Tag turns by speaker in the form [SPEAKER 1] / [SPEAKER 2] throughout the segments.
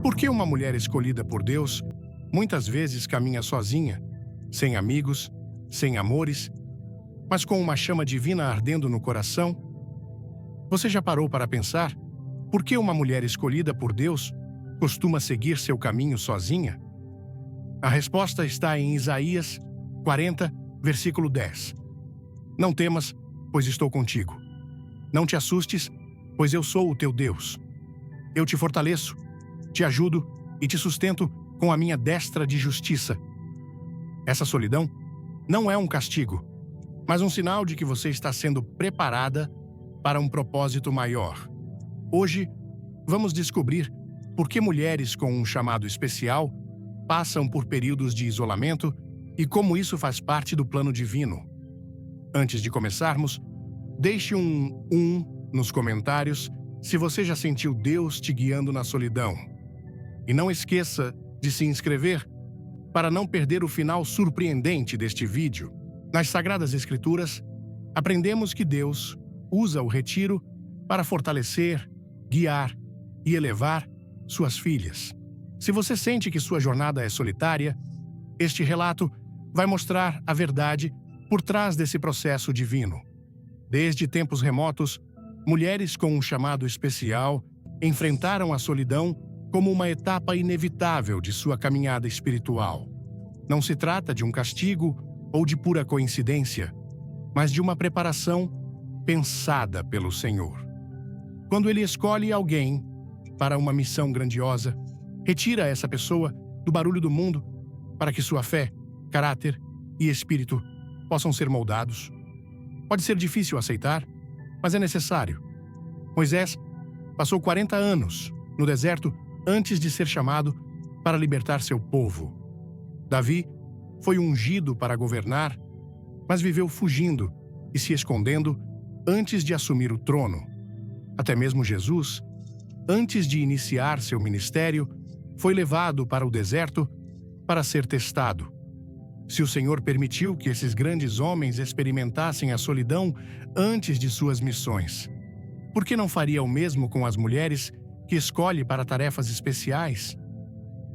[SPEAKER 1] Por que uma mulher escolhida por Deus muitas vezes caminha sozinha, sem amigos, sem amores, mas com uma chama divina ardendo no coração? Você já parou para pensar por que uma mulher escolhida por Deus costuma seguir seu caminho sozinha? A resposta está em Isaías 40, versículo 10. Não temas, pois estou contigo. Não te assustes, pois eu sou o teu Deus. Eu te fortaleço, te ajudo e te sustento com a minha destra de justiça. Essa solidão não é um castigo, mas um sinal de que você está sendo preparada para um propósito maior. Hoje, vamos descobrir por que mulheres com um chamado especial passam por períodos de isolamento e como isso faz parte do plano divino. Antes de começarmos, deixe um nos comentários se você já sentiu Deus te guiando na solidão. E não esqueça de se inscrever para não perder o final surpreendente deste vídeo. Nas Sagradas Escrituras, aprendemos que Deus usa o retiro para fortalecer, guiar e elevar suas filhas. Se você sente que sua jornada é solitária, este relato vai mostrar a verdade por trás desse processo divino. Desde tempos remotos, mulheres com um chamado especial enfrentaram a solidão como uma etapa inevitável de sua caminhada espiritual. Não se trata de um castigo ou de pura coincidência, mas de uma preparação pensada pelo Senhor. Quando Ele escolhe alguém para uma missão grandiosa, retira essa pessoa do barulho do mundo para que sua fé, caráter e espírito possam ser moldados. Pode ser difícil aceitar, mas é necessário. Moisés passou 40 anos no deserto antes de ser chamado para libertar seu povo. Davi foi ungido para governar, mas viveu fugindo e se escondendo antes de assumir o trono. Até mesmo Jesus, antes de iniciar seu ministério, foi levado para o deserto para ser testado. Se o Senhor permitiu que esses grandes homens experimentassem a solidão antes de suas missões, por que não faria o mesmo com as mulheres que escolhe para tarefas especiais?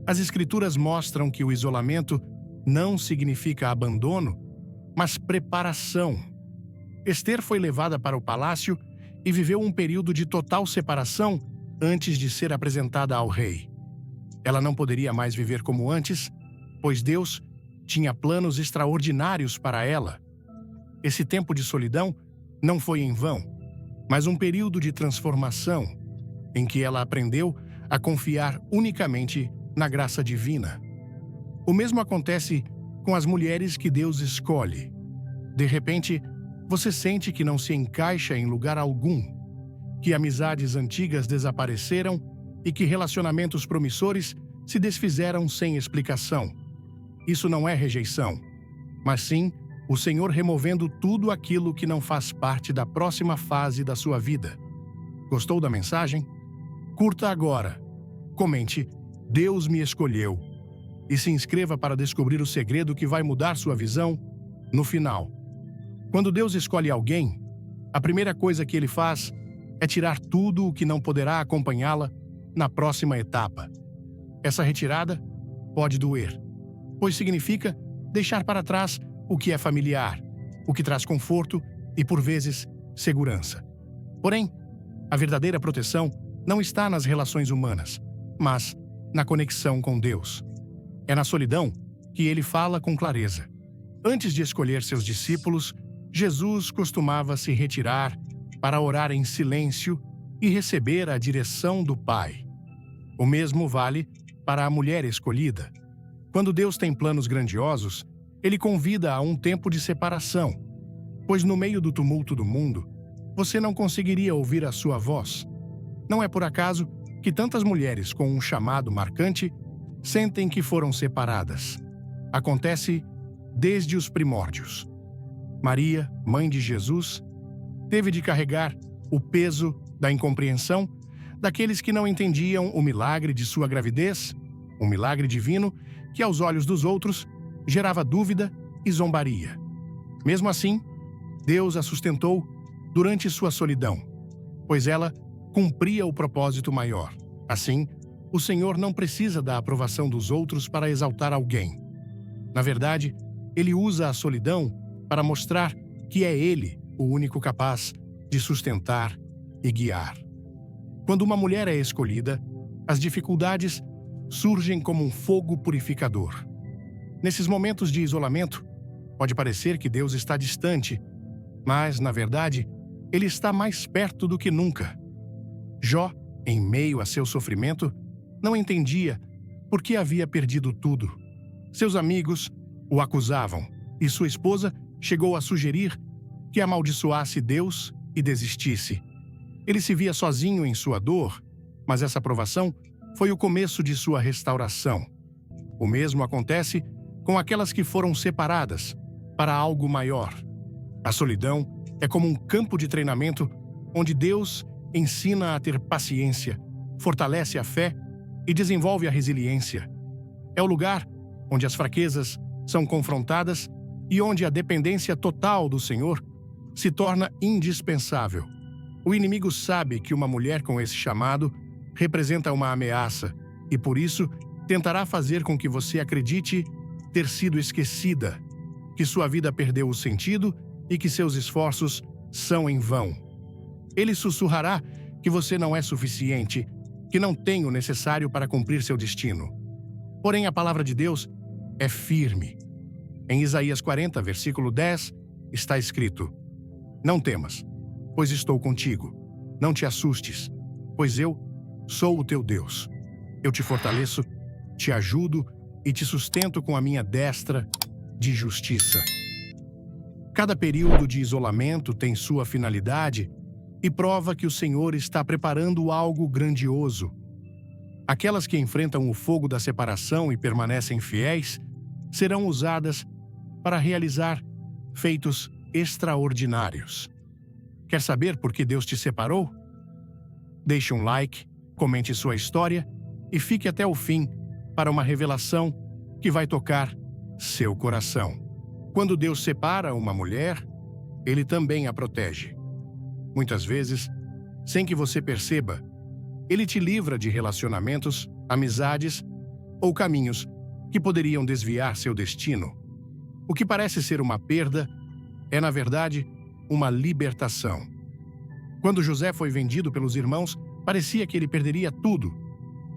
[SPEAKER 1] As Escrituras mostram que o isolamento não significa abandono, mas preparação. Ester foi levada para o palácio e viveu um período de total separação antes de ser apresentada ao rei. Ela não poderia mais viver como antes, pois Deus tinha planos extraordinários para ela. Esse tempo de solidão não foi em vão, mas um período de transformação em que ela aprendeu a confiar unicamente na graça divina. O mesmo acontece com as mulheres que Deus escolhe. De repente, você sente que não se encaixa em lugar algum, que amizades antigas desapareceram e que relacionamentos promissores se desfizeram sem explicação. Isso não é rejeição, mas sim o Senhor removendo tudo aquilo que não faz parte da próxima fase da sua vida. Gostou da mensagem? Curta agora, comente "Deus me escolheu" e se inscreva para descobrir o segredo que vai mudar sua visão no final. Quando Deus escolhe alguém, a primeira coisa que Ele faz é tirar tudo o que não poderá acompanhá-la na próxima etapa. Essa retirada pode doer, pois significa deixar para trás o que é familiar, o que traz conforto e, por vezes, segurança. Porém, a verdadeira proteção não está nas relações humanas, mas na conexão com Deus. É na solidão que Ele fala com clareza. Antes de escolher seus discípulos, Jesus costumava se retirar para orar em silêncio e receber a direção do Pai. O mesmo vale para a mulher escolhida. Quando Deus tem planos grandiosos, Ele convida a um tempo de separação, pois no meio do tumulto do mundo, você não conseguiria ouvir a sua voz. Não é por acaso que tantas mulheres com um chamado marcante sentem que foram separadas. Acontece desde os primórdios. Maria, mãe de Jesus, teve de carregar o peso da incompreensão daqueles que não entendiam o milagre de sua gravidez, um milagre divino que, aos olhos dos outros, gerava dúvida e zombaria. Mesmo assim, Deus a sustentou durante sua solidão, pois ela cumpria o propósito maior. Assim, o Senhor não precisa da aprovação dos outros para exaltar alguém. Na verdade, Ele usa a solidão para mostrar que é Ele o único capaz de sustentar e guiar. Quando uma mulher é escolhida, as dificuldades surgem como um fogo purificador. Nesses momentos de isolamento, pode parecer que Deus está distante, mas, na verdade, Ele está mais perto do que nunca. Jó, em meio a seu sofrimento, não entendia por que havia perdido tudo. Seus amigos o acusavam, e sua esposa chegou a sugerir que amaldiçoasse Deus e desistisse. Ele se via sozinho em sua dor, mas essa provação foi o começo de sua restauração. O mesmo acontece com aquelas que foram separadas para algo maior. A solidão é como um campo de treinamento onde Deus ensina a ter paciência, fortalece a fé e desenvolve a resiliência. É o lugar onde as fraquezas são confrontadas e onde a dependência total do Senhor se torna indispensável. O inimigo sabe que uma mulher com esse chamado representa uma ameaça e, por isso, tentará fazer com que você acredite ter sido esquecida, que sua vida perdeu o sentido e que seus esforços são em vão. Ele sussurrará que você não é suficiente, que não tem o necessário para cumprir seu destino. Porém, a palavra de Deus é firme. Em Isaías 40, versículo 10, está escrito: Não temas, pois estou contigo. Não te assustes, pois eu sou o teu Deus. Eu te fortaleço, te ajudo e te sustento com a minha destra de justiça. Cada período de isolamento tem sua finalidade e prova que o Senhor está preparando algo grandioso. Aquelas que enfrentam o fogo da separação e permanecem fiéis serão usadas para realizar feitos extraordinários. Quer saber por que Deus te separou? Deixe um like, comente sua história e fique até o fim para uma revelação que vai tocar seu coração. Quando Deus separa uma mulher, Ele também a protege. Muitas vezes, sem que você perceba, Ele te livra de relacionamentos, amizades ou caminhos que poderiam desviar seu destino. O que parece ser uma perda é, na verdade, uma libertação. Quando José foi vendido pelos irmãos, parecia que ele perderia tudo.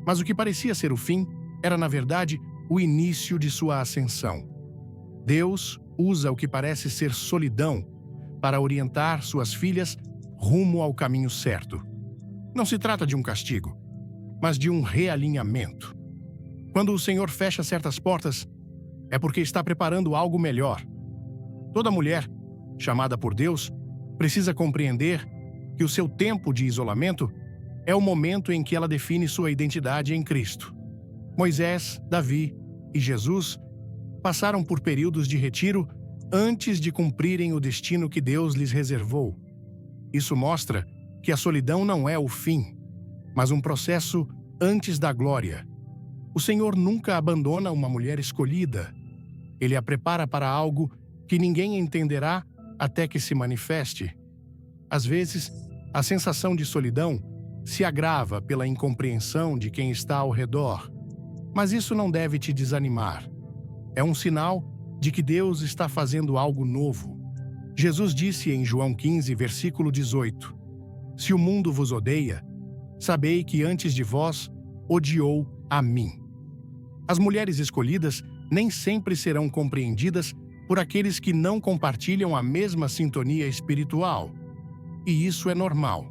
[SPEAKER 1] Mas o que parecia ser o fim era, na verdade, o início de sua ascensão. Deus usa o que parece ser solidão para orientar suas filhas rumo ao caminho certo. Não se trata de um castigo, mas de um realinhamento. Quando o Senhor fecha certas portas, é porque está preparando algo melhor. Toda mulher, chamada por Deus, precisa compreender que o seu tempo de isolamento é o momento em que ela define sua identidade em Cristo. Moisés, Davi e Jesus passaram por períodos de retiro antes de cumprirem o destino que Deus lhes reservou. Isso mostra que a solidão não é o fim, mas um processo antes da glória. O Senhor nunca abandona uma mulher escolhida. Ele a prepara para algo que ninguém entenderá até que se manifeste. Às vezes, a sensação de solidão se agrava pela incompreensão de quem está ao redor, mas isso não deve te desanimar. É um sinal de que Deus está fazendo algo novo. Jesus disse em João 15, versículo 18: Se o mundo vos odeia, sabei que antes de vós odiou a mim. As mulheres escolhidas nem sempre serão compreendidas por aqueles que não compartilham a mesma sintonia espiritual. E isso é normal.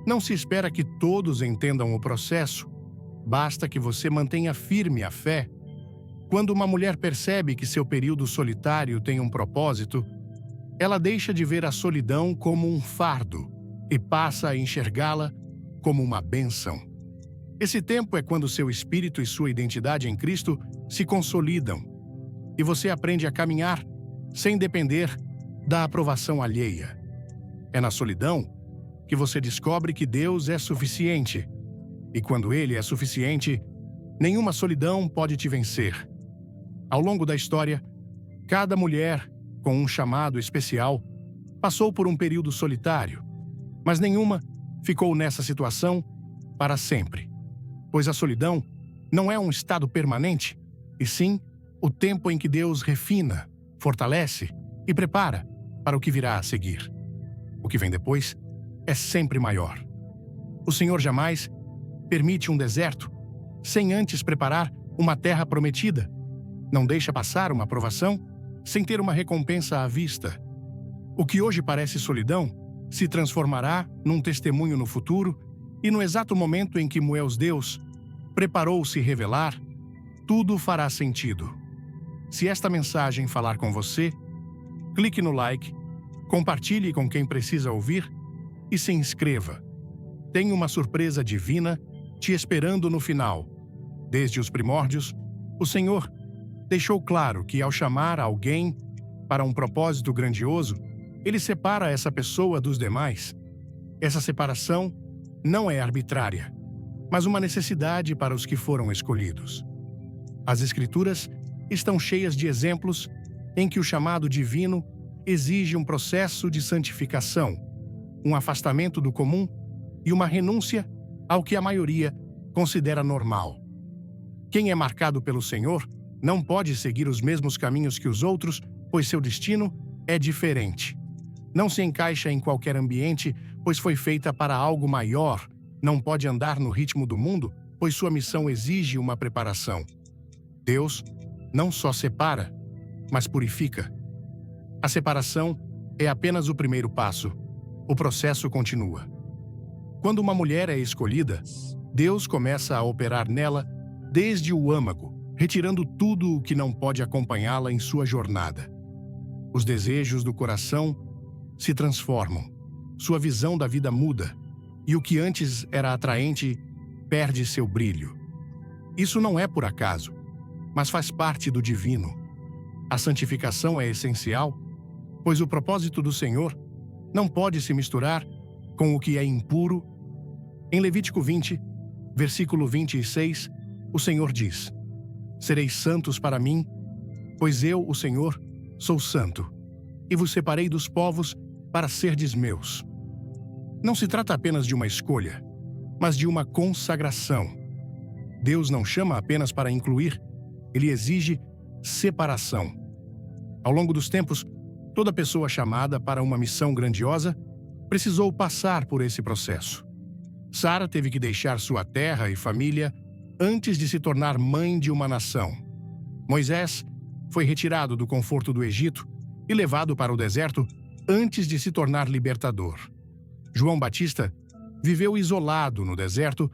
[SPEAKER 1] Não se espera que todos entendam o processo. Basta que você mantenha firme a fé. Quando uma mulher percebe que seu período solitário tem um propósito, ela deixa de ver a solidão como um fardo e passa a enxergá-la como uma bênção. Esse tempo é quando seu espírito e sua identidade em Cristo se consolidam e você aprende a caminhar sem depender da aprovação alheia. É na solidão que você descobre que Deus é suficiente. E quando Ele é suficiente, nenhuma solidão pode te vencer. Ao longo da história, cada mulher, com um chamado especial, passou por um período solitário, mas nenhuma ficou nessa situação para sempre. pois a solidão não é um estado permanente, e sim o tempo em que Deus refina, fortalece e prepara para o que virá a seguir. O que vem depois é sempre maior. O Senhor jamais permite um deserto sem antes preparar uma terra prometida. Não deixa passar uma provação sem ter uma recompensa à vista. O que hoje parece solidão se transformará num testemunho no futuro, e no exato momento em que Moeus Deus preparou se revelar, tudo fará sentido. Se esta mensagem falar com você, clique no like, compartilhe com quem precisa ouvir e se inscreva. Tem uma surpresa divina te esperando no final. Desde os primórdios, o Senhor deixou claro que, ao chamar alguém para um propósito grandioso, Ele separa essa pessoa dos demais. Essa separação não é arbitrária, mas uma necessidade para os que foram escolhidos. As Escrituras estão cheias de exemplos em que o chamado divino exige um processo de santificação, um afastamento do comum e uma renúncia ao que a maioria considera normal. Quem é marcado pelo Senhor não pode seguir os mesmos caminhos que os outros, pois seu destino é diferente. Não se encaixa em qualquer ambiente, pois foi feita para algo maior. Não pode andar no ritmo do mundo, pois sua missão exige uma preparação. Deus não só separa, mas purifica. A separação é apenas o primeiro passo. O processo continua. Quando uma mulher é escolhida, Deus começa a operar nela desde o âmago, retirando tudo o que não pode acompanhá-la em sua jornada. Os desejos do coração se transformam, sua visão da vida muda, e o que antes era atraente perde seu brilho. Isso não é por acaso, mas faz parte do divino. A santificação é essencial, pois o propósito do Senhor não pode se misturar com o que é impuro. Em Levítico 20, versículo 26, o Senhor diz: "Sereis santos para mim, pois eu, o Senhor, sou santo, e vos separei dos povos para serdes meus." Não se trata apenas de uma escolha, mas de uma consagração. Deus não chama apenas para incluir, Ele exige separação. Ao longo dos tempos, toda pessoa chamada para uma missão grandiosa precisou passar por esse processo. Sara teve que deixar sua terra e família antes de se tornar mãe de uma nação. Moisés foi retirado do conforto do Egito e levado para o deserto antes de se tornar libertador. João Batista viveu isolado no deserto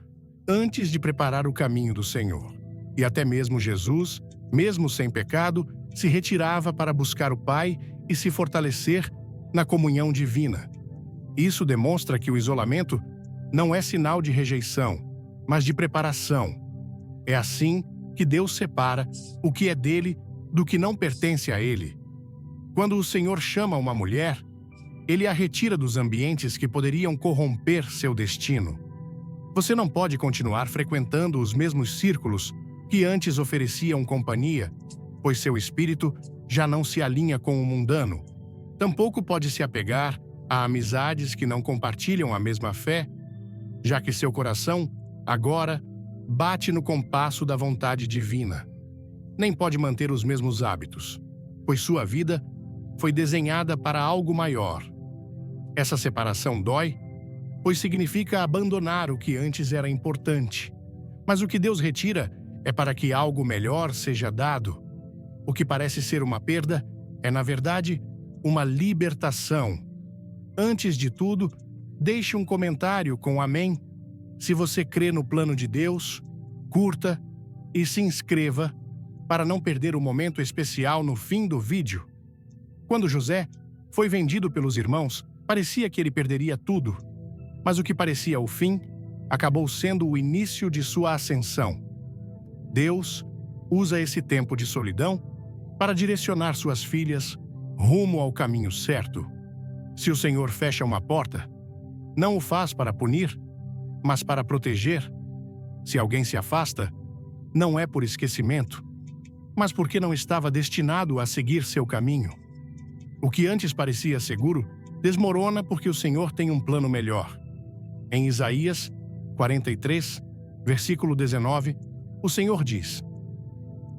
[SPEAKER 1] antes de preparar o caminho do Senhor. E até mesmo Jesus, mesmo sem pecado, se retirava para buscar o Pai e se fortalecer na comunhão divina. Isso demonstra que o isolamento não é sinal de rejeição, mas de preparação. É assim que Deus separa o que é dele do que não pertence a ele. Quando o Senhor chama uma mulher, Ele a retira dos ambientes que poderiam corromper seu destino. Você não pode continuar frequentando os mesmos círculos que antes ofereciam companhia, pois seu espírito já não se alinha com o mundano. Tampouco pode se apegar a amizades que não compartilham a mesma fé, já que seu coração, agora, bate no compasso da vontade divina. Nem pode manter os mesmos hábitos, pois sua vida foi desenhada para algo maior. Essa separação dói, pois significa abandonar o que antes era importante. Mas o que Deus retira é para que algo melhor seja dado. O que parece ser uma perda é, na verdade, uma libertação. Antes de tudo, deixe um comentário com amém. Se você crê no plano de Deus, curta e se inscreva para não perder o momento especial no fim do vídeo. Quando José foi vendido pelos irmãos, parecia que ele perderia tudo, mas o que parecia o fim acabou sendo o início de sua ascensão. Deus usa esse tempo de solidão para direcionar suas filhas rumo ao caminho certo. Se o Senhor fecha uma porta, não o faz para punir, mas para proteger. Se alguém se afasta, não é por esquecimento, mas porque não estava destinado a seguir seu caminho. O que antes parecia seguro desmorona porque o Senhor tem um plano melhor. Em Isaías 43, Versículo 19, o Senhor diz: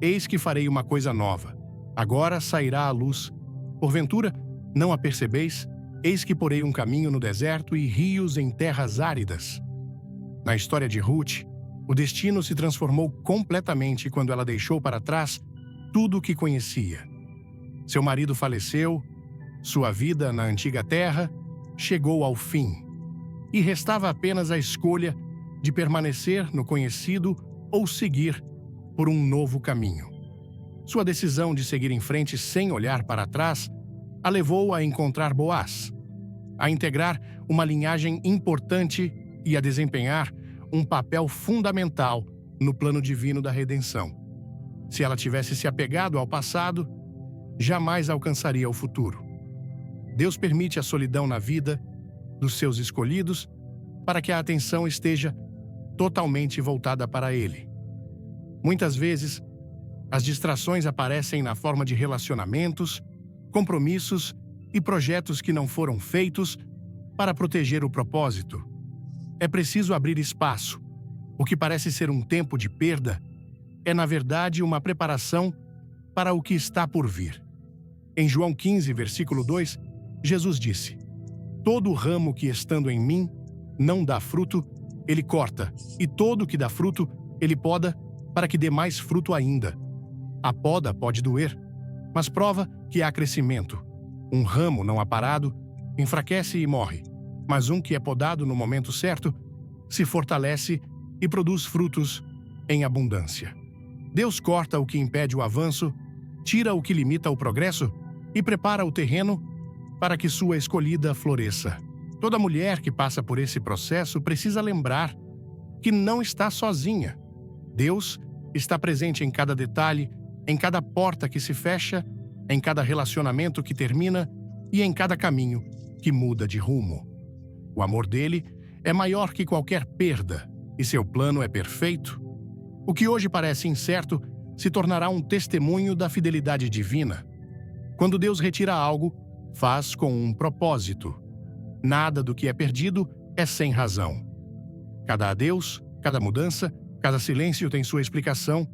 [SPEAKER 1] Eis que farei uma coisa nova. Agora sairá a luz. Porventura, não a percebeis? Eis que porei um caminho no deserto e rios em terras áridas. Na história de Ruth, o destino se transformou completamente quando ela deixou para trás tudo o que conhecia. Seu marido faleceu, sua vida na antiga terra chegou ao fim, e restava apenas a escolha de permanecer no conhecido ou seguir por um novo caminho. Sua decisão de seguir em frente sem olhar para trás a levou a encontrar Boaz, a integrar uma linhagem importante e a desempenhar um papel fundamental no plano divino da redenção. Se ela tivesse se apegado ao passado, jamais alcançaria o futuro. Deus permite a solidão na vida dos seus escolhidos para que a atenção esteja totalmente voltada para Ele. Muitas vezes, as distrações aparecem na forma de relacionamentos, compromissos e projetos que não foram feitos para proteger o propósito. É preciso abrir espaço. O que parece ser um tempo de perda é, na verdade, uma preparação para o que está por vir. Em João 15, versículo 2, Jesus disse: Todo ramo que estando em mim não dá fruto, ele corta, e todo que dá fruto, ele poda, para que dê mais fruto ainda. A poda pode doer, mas prova que há crescimento. Um ramo não aparado enfraquece e morre, mas um que é podado no momento certo se fortalece e produz frutos em abundância. Deus corta o que impede o avanço, tira o que limita o progresso e prepara o terreno para que sua escolhida floresça. Toda mulher que passa por esse processo precisa lembrar que não está sozinha. Deus está presente em cada detalhe, em cada porta que se fecha, em cada relacionamento que termina e em cada caminho que muda de rumo. O amor dele é maior que qualquer perda e seu plano é perfeito. O que hoje parece incerto se tornará um testemunho da fidelidade divina. Quando Deus retira algo, faz com um propósito. Nada do que é perdido é sem razão. Cada adeus, cada mudança, cada silêncio tem sua explicação,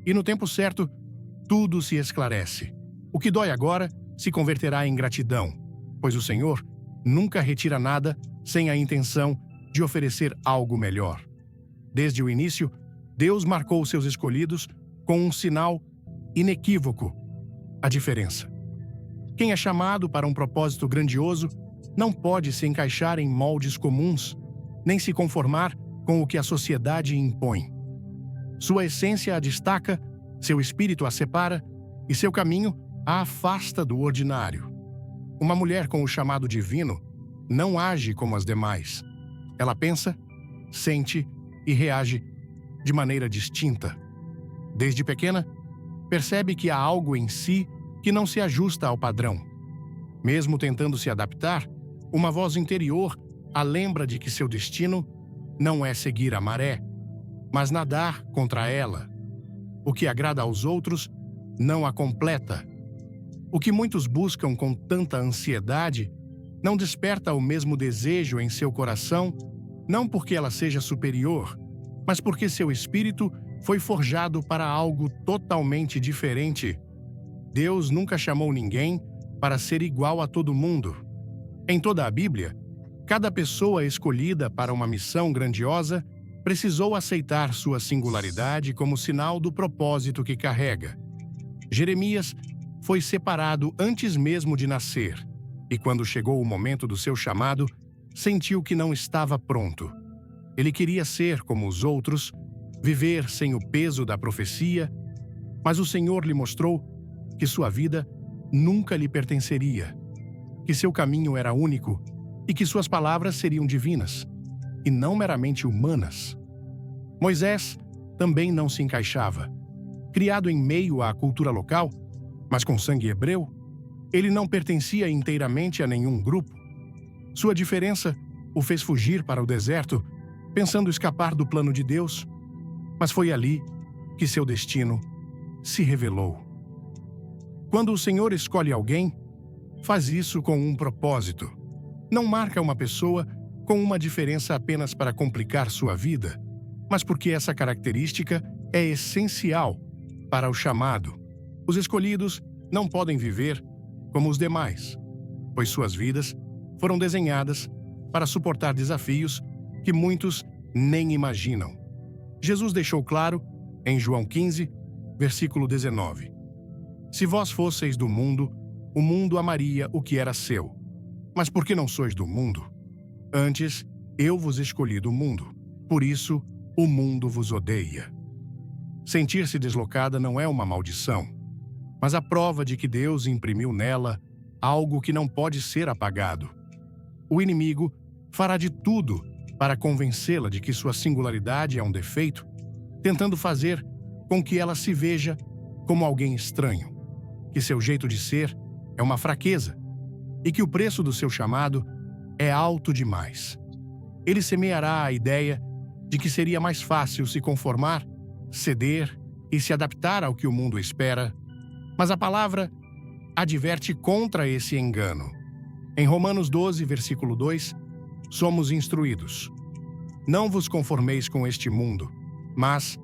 [SPEAKER 1] e no tempo certo, tudo se esclarece. O que dói agora se converterá em gratidão, pois o Senhor nunca retira nada sem a intenção de oferecer algo melhor. Desde o início, Deus marcou seus escolhidos com um sinal inequívoco: a diferença. Quem é chamado para um propósito grandioso não pode se encaixar em moldes comuns, nem se conformar com o que a sociedade impõe. Sua essência a destaca, seu espírito a separa e seu caminho a afasta do ordinário. Uma mulher com o chamado divino não age como as demais. Ela pensa, sente e reage de maneira distinta. Desde pequena, percebe que há algo em si que não se ajusta ao padrão. Mesmo tentando se adaptar, uma voz interior a lembra de que seu destino não é seguir a maré, mas nadar contra ela. O que agrada aos outros não a completa. O que muitos buscam com tanta ansiedade não desperta o mesmo desejo em seu coração, não porque ela seja superior, mas porque seu espírito foi forjado para algo totalmente diferente. Deus nunca chamou ninguém para ser igual a todo mundo. Em toda a Bíblia, cada pessoa escolhida para uma missão grandiosa precisou aceitar sua singularidade como sinal do propósito que carrega. Jeremias foi separado antes mesmo de nascer, e quando chegou o momento do seu chamado, sentiu que não estava pronto. Ele queria ser como os outros, viver sem o peso da profecia, mas o Senhor lhe mostrou que sua vida nunca lhe pertenceria, que seu caminho era único e que suas palavras seriam divinas, e não meramente humanas. Moisés também não se encaixava. Criado em meio à cultura local, mas com sangue hebreu, ele não pertencia inteiramente a nenhum grupo. Sua diferença o fez fugir para o deserto, pensando escapar do plano de Deus, mas foi ali que seu destino se revelou. Quando o Senhor escolhe alguém, faz isso com um propósito. Não marca uma pessoa com uma diferença apenas para complicar sua vida. mas porque essa característica é essencial para o chamado. Os escolhidos não podem viver como os demais, pois suas vidas foram desenhadas para suportar desafios que muitos nem imaginam. Jesus deixou claro em João 15, versículo 19: Se vós fosseis do mundo, o mundo amaria o que era seu. Mas porque não sois do mundo, antes eu vos escolhi do mundo. Por isso, o mundo vos odeia. Sentir-se deslocada não é uma maldição, mas a prova de que Deus imprimiu nela algo que não pode ser apagado. O inimigo fará de tudo para convencê-la de que sua singularidade é um defeito, tentando fazer com que ela se veja como alguém estranho, que seu jeito de ser é uma fraqueza e que o preço do seu chamado é alto demais. Ele semeará a ideia de que seria mais fácil se conformar, ceder e se adaptar ao que o mundo espera, mas a palavra adverte contra esse engano. Em Romanos 12, versículo 2, somos instruídos: Não vos conformeis com este mundo, mas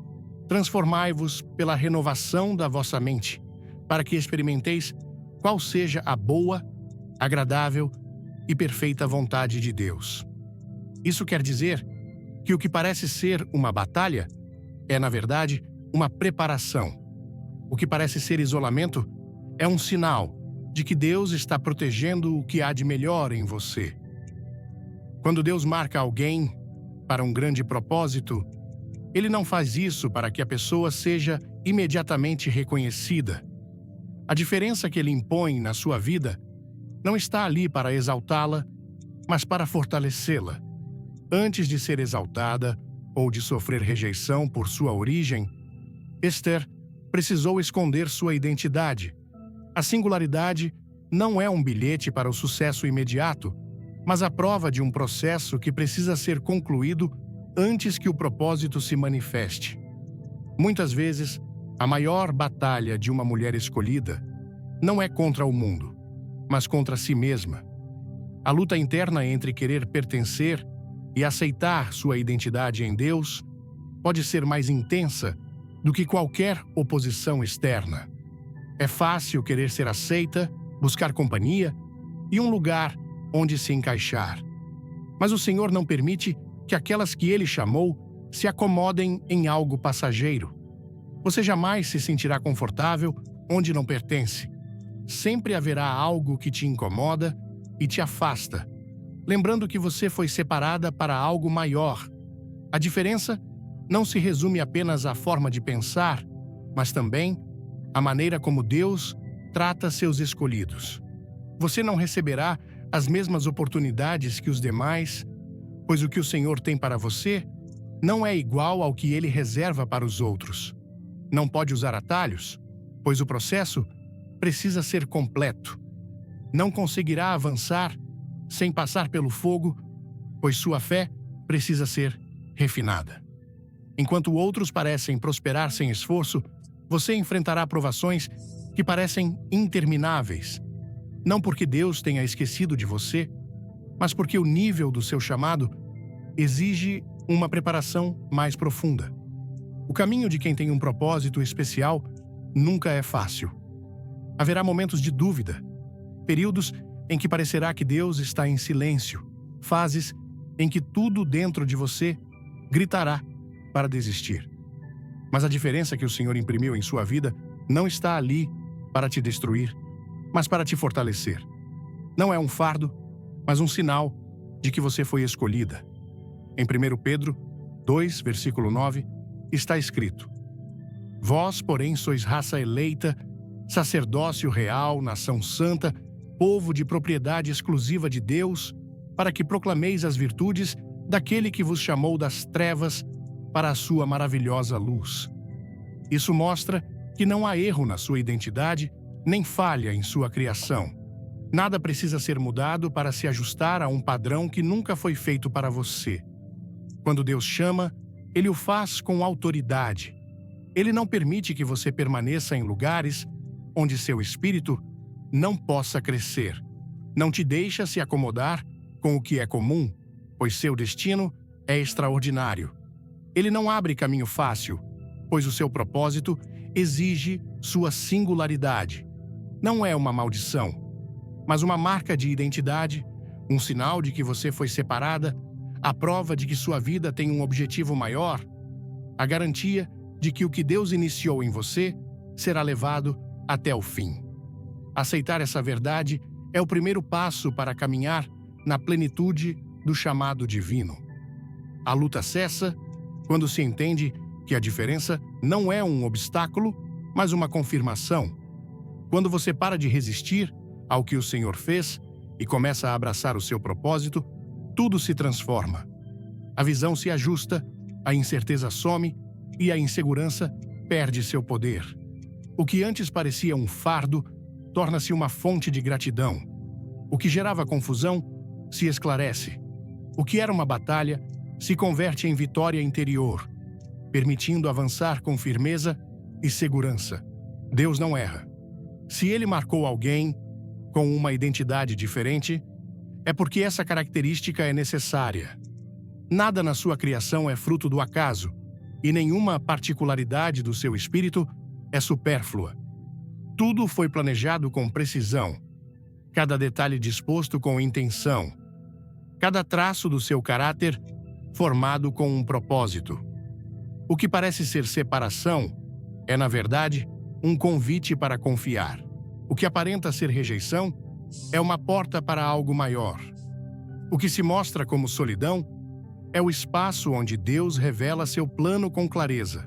[SPEAKER 1] transformai-vos pela renovação da vossa mente, para que experimenteis qual seja a boa, agradável e perfeita vontade de Deus. Isso quer dizer que o que parece ser uma batalha é, na verdade, uma preparação. O que parece ser isolamento é um sinal de que Deus está protegendo o que há de melhor em você. Quando Deus marca alguém para um grande propósito, Ele não faz isso para que a pessoa seja imediatamente reconhecida. A diferença que Ele impõe na sua vida não está ali para exaltá-la, mas para fortalecê-la. Antes de ser exaltada ou de sofrer rejeição por sua origem, Esther precisou esconder sua identidade. A singularidade não é um bilhete para o sucesso imediato, mas a prova de um processo que precisa ser concluído antes que o propósito se manifeste. Muitas vezes, a maior batalha de uma mulher escolhida não é contra o mundo, mas contra si mesma. A luta interna entre querer pertencer e aceitar sua identidade em Deus pode ser mais intensa do que qualquer oposição externa. É fácil querer ser aceita, buscar companhia e um lugar onde se encaixar. Mas o Senhor não permite que aquelas que Ele chamou se acomodem em algo passageiro. Você jamais se sentirá confortável onde não pertence. Sempre haverá algo que te incomoda e te afasta, lembrando que você foi separada para algo maior. A diferença não se resume apenas à forma de pensar, mas também à maneira como Deus trata seus escolhidos. Você não receberá as mesmas oportunidades que os demais, pois o que o Senhor tem para você não é igual ao que Ele reserva para os outros. Não pode usar atalhos, pois o processo precisa ser completo. Não conseguirá avançar sem passar pelo fogo, pois sua fé precisa ser refinada. Enquanto outros parecem prosperar sem esforço, você enfrentará provações que parecem intermináveis. Não porque Deus tenha esquecido de você, mas porque o nível do seu chamado exige uma preparação mais profunda. O caminho de quem tem um propósito especial nunca é fácil. Haverá momentos de dúvida, períodos em que parecerá que Deus está em silêncio, fases em que tudo dentro de você gritará para desistir. Mas a diferença que o Senhor imprimiu em sua vida não está ali para te destruir, mas para te fortalecer. Não é um fardo, mas um sinal de que você foi escolhida. Em 1 Pedro 2, versículo 9, está escrito: Vós, porém, sois raça eleita, sacerdócio real, nação santa, povo de propriedade exclusiva de Deus, para que proclameis as virtudes daquele que vos chamou das trevas para a sua maravilhosa luz. Isso mostra que não há erro na sua identidade, nem falha em sua criação. Nada precisa ser mudado para se ajustar a um padrão que nunca foi feito para você. Quando Deus chama, Ele o faz com autoridade. Ele não permite que você permaneça em lugares onde seu espírito não possa crescer. Não te deixa se acomodar com o que é comum, pois seu destino é extraordinário. Ele não abre caminho fácil, pois o seu propósito exige sua singularidade. Não é uma maldição, mas uma marca de identidade, um sinal de que você foi separada, a prova de que sua vida tem um objetivo maior, a garantia de que o que Deus iniciou em você será levado até o fim. Aceitar essa verdade é o primeiro passo para caminhar na plenitude do chamado divino. A luta cessa quando se entende que a diferença não é um obstáculo, mas uma confirmação. Quando você para de resistir ao que o Senhor fez e começa a abraçar o seu propósito, tudo se transforma. A visão se ajusta, a incerteza some e a insegurança perde seu poder. O que antes parecia um fardo torna-se uma fonte de gratidão. O que gerava confusão se esclarece. O que era uma batalha se converte em vitória interior, permitindo avançar com firmeza e segurança. Deus não erra. Se Ele marcou alguém com uma identidade diferente, é porque essa característica é necessária. Nada na sua criação é fruto do acaso, e nenhuma particularidade do seu espírito é supérflua. Tudo foi planejado com precisão, cada detalhe disposto com intenção, cada traço do seu caráter formado com um propósito. O que parece ser separação é, na verdade, um convite para confiar. O que aparenta ser rejeição é uma porta para algo maior. O que se mostra como solidão é o espaço onde Deus revela seu plano com clareza.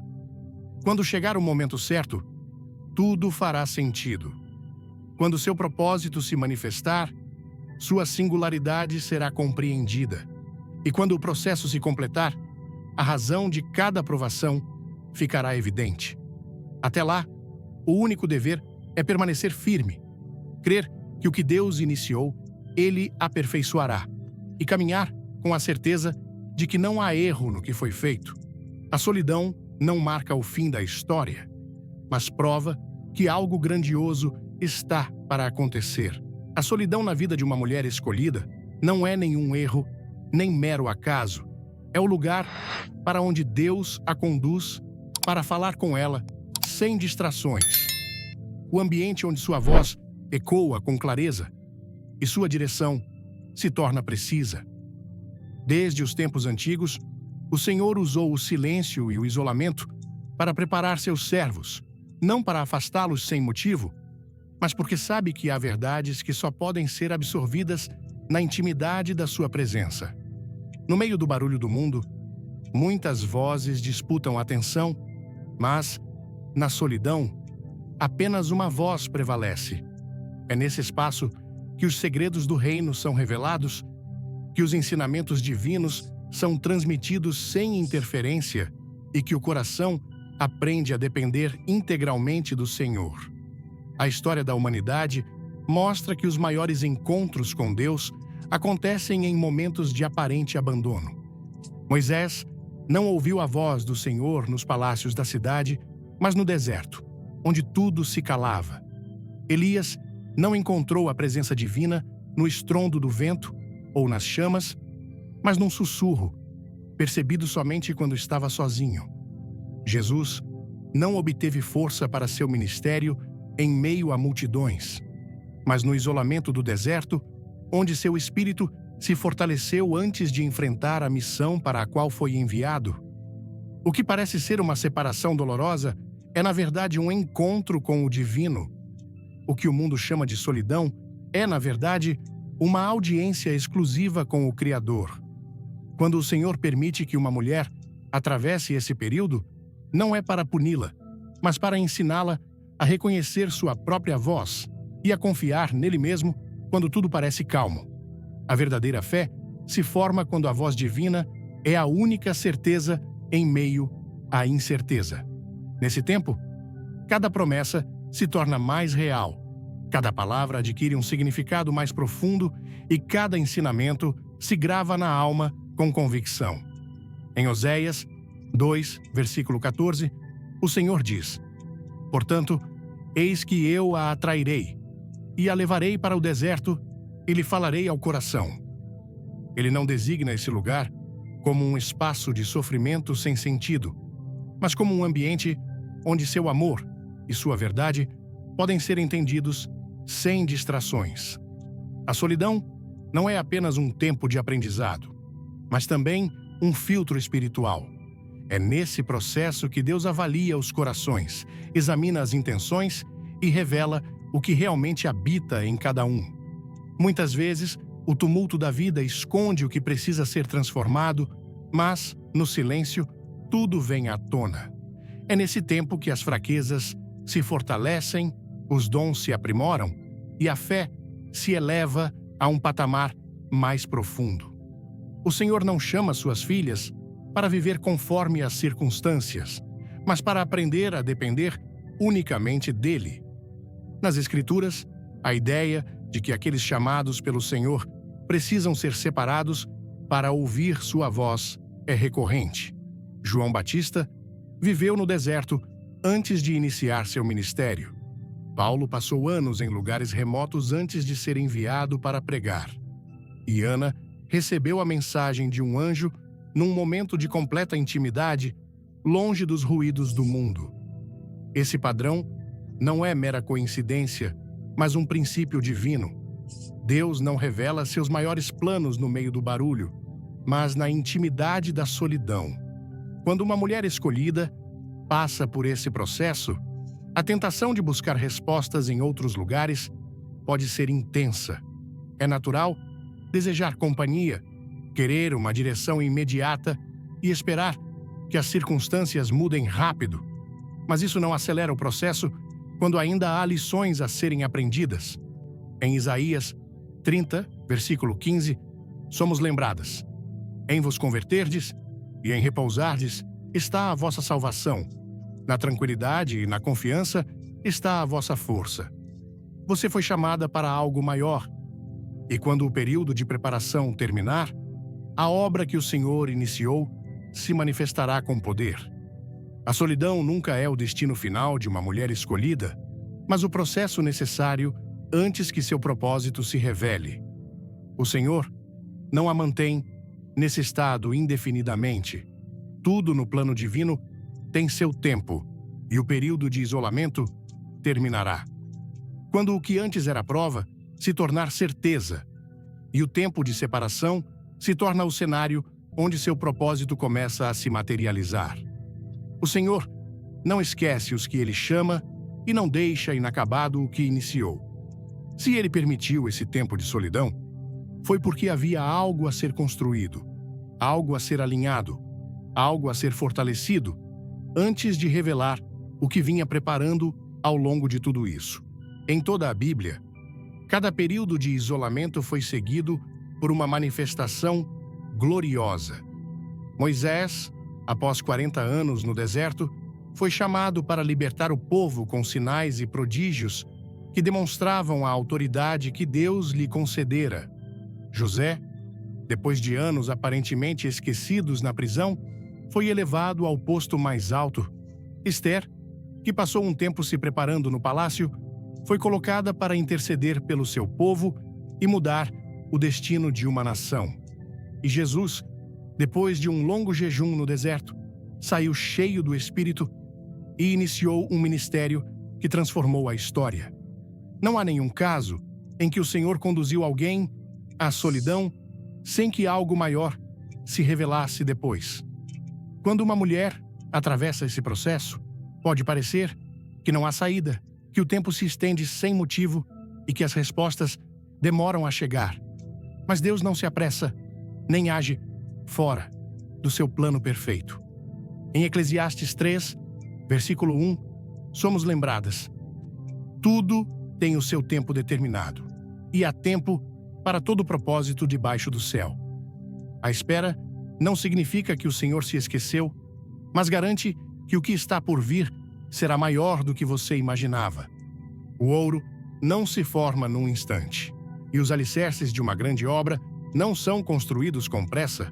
[SPEAKER 1] Quando chegar o momento certo, tudo fará sentido. Quando seu propósito se manifestar, sua singularidade será compreendida. E quando o processo se completar, a razão de cada provação ficará evidente. Até lá, o único dever é permanecer firme, crer que o que Deus iniciou, Ele aperfeiçoará, e caminhar com a certeza de que não há erro no que foi feito. A solidão não marca o fim da história, mas prova que algo grandioso está para acontecer. A solidão na vida de uma mulher escolhida não é nenhum erro, nem mero acaso. É o lugar para onde Deus a conduz para falar com ela, sem distrações. O ambiente onde sua voz ecoa com clareza e sua direção se torna precisa. Desde os tempos antigos, o Senhor usou o silêncio e o isolamento para preparar seus servos, não para afastá-los sem motivo, mas porque sabe que há verdades que só podem ser absorvidas na intimidade da sua presença. No meio do barulho do mundo, muitas vozes disputam atenção, mas, na solidão, apenas uma voz prevalece. É nesse espaço que os segredos do reino são revelados, que os ensinamentos divinos são transmitidos sem interferência e que o coração aprende a depender integralmente do Senhor. A história da humanidade mostra que os maiores encontros com Deus acontecem em momentos de aparente abandono. Moisés não ouviu a voz do Senhor nos palácios da cidade, mas no deserto, onde tudo se calava. Elias não encontrou a presença divina no estrondo do vento ou nas chamas, mas num sussurro, percebido somente quando estava sozinho. Jesus não obteve força para seu ministério em meio a multidões, mas no isolamento do deserto, onde seu espírito se fortaleceu antes de enfrentar a missão para a qual foi enviado. O que parece ser uma separação dolorosa é, na verdade, um encontro com o divino. O que o mundo chama de solidão é, na verdade, uma audiência exclusiva com o Criador. Quando o Senhor permite que uma mulher atravesse esse período, não é para puni-la, mas para ensiná-la a reconhecer sua própria voz e a confiar nele mesmo quando tudo parece calmo. A verdadeira fé se forma quando a voz divina é a única certeza em meio à incerteza. Nesse tempo, cada promessa se torna mais real, cada palavra adquire um significado mais profundo e cada ensinamento se grava na alma com convicção. Em Oséias 2, versículo 14, o Senhor diz: "Portanto, eis que eu a atrairei, e a levarei para o deserto, e lhe falarei ao coração." Ele não designa esse lugar como um espaço de sofrimento sem sentido, mas como um ambiente onde seu amor e sua verdade podem ser entendidos sem distrações. A solidão não é apenas um tempo de aprendizado, mas também um filtro espiritual. É nesse processo que Deus avalia os corações, examina as intenções e revela o que realmente habita em cada um. Muitas vezes, o tumulto da vida esconde o que precisa ser transformado, mas, no silêncio, tudo vem à tona. É nesse tempo que as fraquezas se fortalecem, os dons se aprimoram e a fé se eleva a um patamar mais profundo. O Senhor não chama suas filhas para viver conforme as circunstâncias, mas para aprender a depender unicamente dele. Nas Escrituras, a ideia de que aqueles chamados pelo Senhor precisam ser separados para ouvir sua voz é recorrente. João Batista viveu no deserto antes de iniciar seu ministério. Paulo passou anos em lugares remotos antes de ser enviado para pregar. E Ana recebeu a mensagem de um anjo num momento de completa intimidade, longe dos ruídos do mundo. Esse padrão não é mera coincidência, mas um princípio divino. Deus não revela seus maiores planos no meio do barulho, mas na intimidade da solidão. Quando uma mulher escolhida passa por esse processo, a tentação de buscar respostas em outros lugares pode ser intensa. É natural desejar companhia, querer uma direção imediata e esperar que as circunstâncias mudem rápido. Mas isso não acelera o processo quando ainda há lições a serem aprendidas. Em Isaías 30, versículo 15, somos lembradas: em vos converterdes e em repousardes está a vossa salvação. Na tranquilidade e na confiança está a vossa força. Você foi chamada para algo maior. E quando o período de preparação terminar, a obra que o Senhor iniciou se manifestará com poder. A solidão nunca é o destino final de uma mulher escolhida, mas o processo necessário antes que seu propósito se revele. O Senhor não a mantém nesse estado indefinidamente. Tudo no plano divino tem seu tempo, e o período de isolamento terminará. Quando o que antes era prova se tornar certeza, e o tempo de separação se torna o cenário onde seu propósito começa a se materializar. O Senhor não esquece os que Ele chama e não deixa inacabado o que iniciou. Se Ele permitiu esse tempo de solidão, foi porque havia algo a ser construído, algo a ser alinhado, algo a ser fortalecido, antes de revelar o que vinha preparando ao longo de tudo isso. Em toda a Bíblia, cada período de isolamento foi seguido por uma manifestação gloriosa. Moisés, após 40 anos no deserto, foi chamado para libertar o povo com sinais e prodígios que demonstravam a autoridade que Deus lhe concedera. José, depois de anos aparentemente esquecidos na prisão, foi elevado ao posto mais alto. Esther, que passou um tempo se preparando no palácio, foi colocada para interceder pelo seu povo e mudar o destino de uma nação. E Jesus, depois de um longo jejum no deserto, saiu cheio do Espírito e iniciou um ministério que transformou a história. Não há nenhum caso em que o Senhor conduziu alguém à solidão sem que algo maior se revelasse depois. Quando uma mulher atravessa esse processo, pode parecer que não há saída, que o tempo se estende sem motivo e que as respostas demoram a chegar. Mas Deus não se apressa, nem age fora do seu plano perfeito. Em Eclesiastes 3, versículo 1, somos lembradas: tudo tem o seu tempo determinado, e há tempo para todo propósito debaixo do céu. A espera não significa que o Senhor se esqueceu, mas garante que o que está por vir será maior do que você imaginava. O ouro não se forma num instante, e os alicerces de uma grande obra não são construídos com pressa.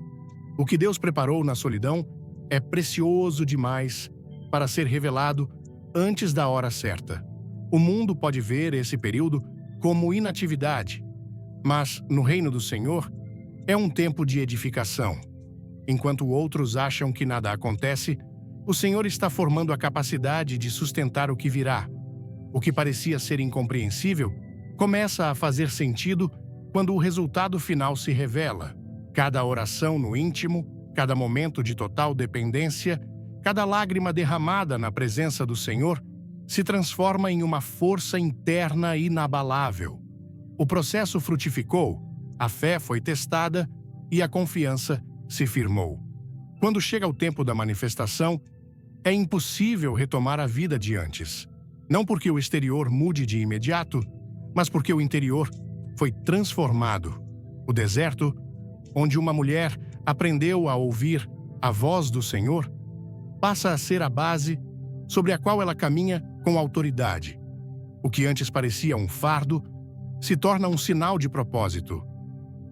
[SPEAKER 1] O que Deus preparou na solidão é precioso demais para ser revelado antes da hora certa. O mundo pode ver esse período como inatividade, mas no reino do Senhor é um tempo de edificação. Enquanto outros acham que nada acontece, o Senhor está formando a capacidade de sustentar o que virá. O que parecia ser incompreensível começa a fazer sentido quando o resultado final se revela. Cada oração no íntimo, cada momento de total dependência, cada lágrima derramada na presença do Senhor se transforma em uma força interna inabalável. O processo frutificou, a fé foi testada e a confiança se firmou. Quando chega o tempo da manifestação, é impossível retomar a vida de antes. Não porque o exterior mude de imediato, mas porque o interior foi transformado. O deserto, onde uma mulher aprendeu a ouvir a voz do Senhor, passa a ser a base sobre a qual ela caminha com autoridade. O que antes parecia um fardo se torna um sinal de propósito.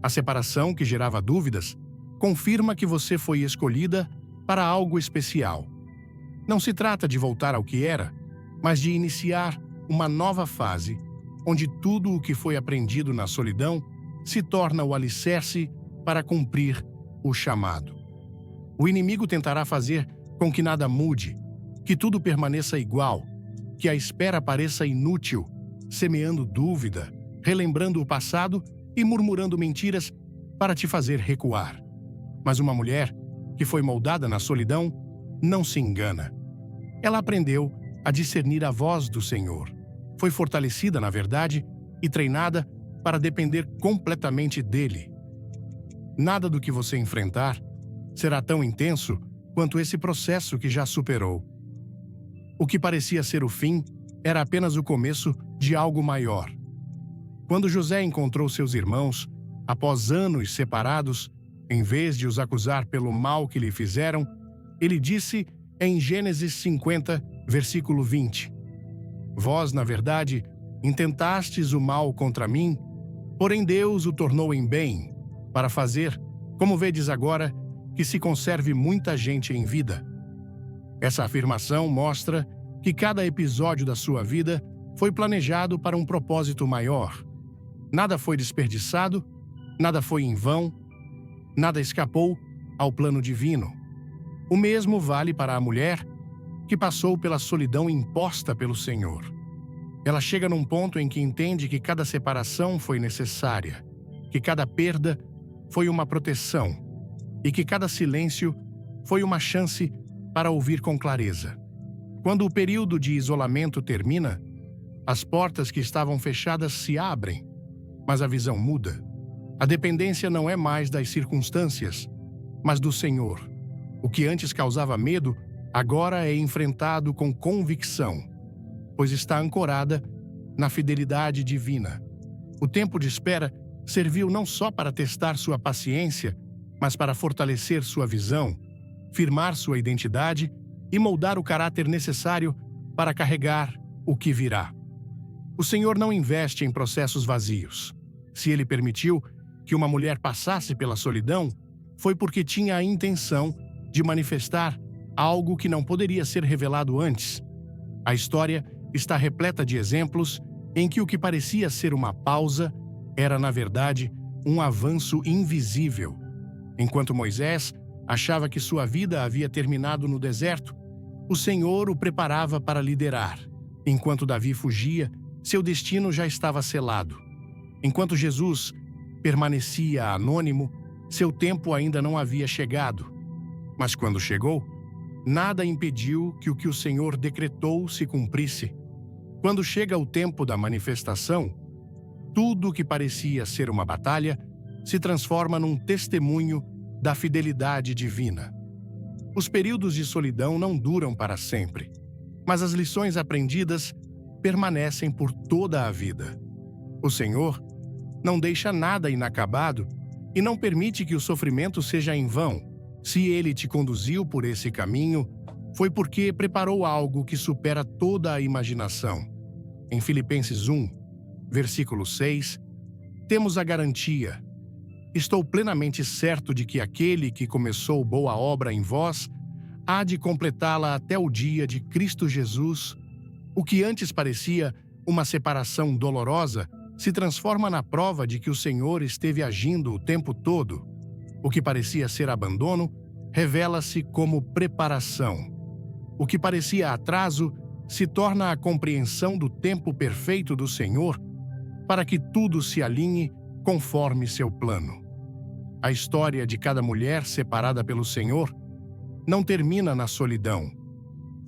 [SPEAKER 1] A separação que gerava dúvidas confirma que você foi escolhida para algo especial. Não se trata de voltar ao que era, mas de iniciar uma nova fase, onde tudo o que foi aprendido na solidão se torna o alicerce para cumprir o chamado. O inimigo tentará fazer com que nada mude, que tudo permaneça igual, que a espera pareça inútil, semeando dúvida, relembrando o passado e murmurando mentiras para te fazer recuar. Mas uma mulher que foi moldada na solidão não se engana. Ela aprendeu a discernir a voz do Senhor. Foi fortalecida na verdade e treinada para depender completamente dele. Nada do que você enfrentar será tão intenso quanto esse processo que já superou. O que parecia ser o fim era apenas o começo de algo maior. Quando José encontrou seus irmãos, após anos separados, em vez de os acusar pelo mal que lhe fizeram, ele disse em Gênesis 50, versículo 20: Vós, na verdade, intentastes o mal contra mim, porém Deus o tornou em bem, para fazer, como vedes agora, que se conserve muita gente em vida. Essa afirmação mostra que cada episódio da sua vida foi planejado para um propósito maior. Nada foi desperdiçado, nada foi em vão, nada escapou ao plano divino. O mesmo vale para a mulher que passou pela solidão imposta pelo Senhor. Ela chega num ponto em que entende que cada separação foi necessária, que cada perda foi uma proteção e que cada silêncio foi uma chance para ouvir com clareza. Quando o período de isolamento termina, as portas que estavam fechadas se abrem, mas a visão muda. A dependência não é mais das circunstâncias, mas do Senhor. O que antes causava medo, agora é enfrentado com convicção, pois está ancorada na fidelidade divina. O tempo de espera serviu não só para testar sua paciência, mas para fortalecer sua visão, firmar sua identidade e moldar o caráter necessário para carregar o que virá. O Senhor não investe em processos vazios. Se Ele permitiu que uma mulher passasse pela solidão, foi porque tinha a intenção de manifestar algo que não poderia ser revelado antes. A história está repleta de exemplos em que o que parecia ser uma pausa era, na verdade, um avanço invisível. Enquanto Moisés achava que sua vida havia terminado no deserto, o Senhor o preparava para liderar. Enquanto Davi fugia, seu destino já estava selado. Enquanto Jesus permanecia anônimo, seu tempo ainda não havia chegado. Mas quando chegou, nada impediu que o Senhor decretou se cumprisse. Quando chega o tempo da manifestação, tudo o que parecia ser uma batalha se transforma num testemunho da fidelidade divina. Os períodos de solidão não duram para sempre, mas as lições aprendidas permanecem por toda a vida. O Senhor não deixa nada inacabado e não permite que o sofrimento seja em vão. Se Ele te conduziu por esse caminho, foi porque preparou algo que supera toda a imaginação. Em Filipenses 1, versículo 6, temos a garantia: estou plenamente certo de que aquele que começou boa obra em vós há de completá-la até o dia de Cristo Jesus. O que antes parecia uma separação dolorosa se transforma na prova de que o Senhor esteve agindo o tempo todo. O que parecia ser abandono revela-se como preparação. O que parecia atraso se torna a compreensão do tempo perfeito do Senhor para que tudo se alinhe conforme seu plano. A história de cada mulher separada pelo Senhor não termina na solidão,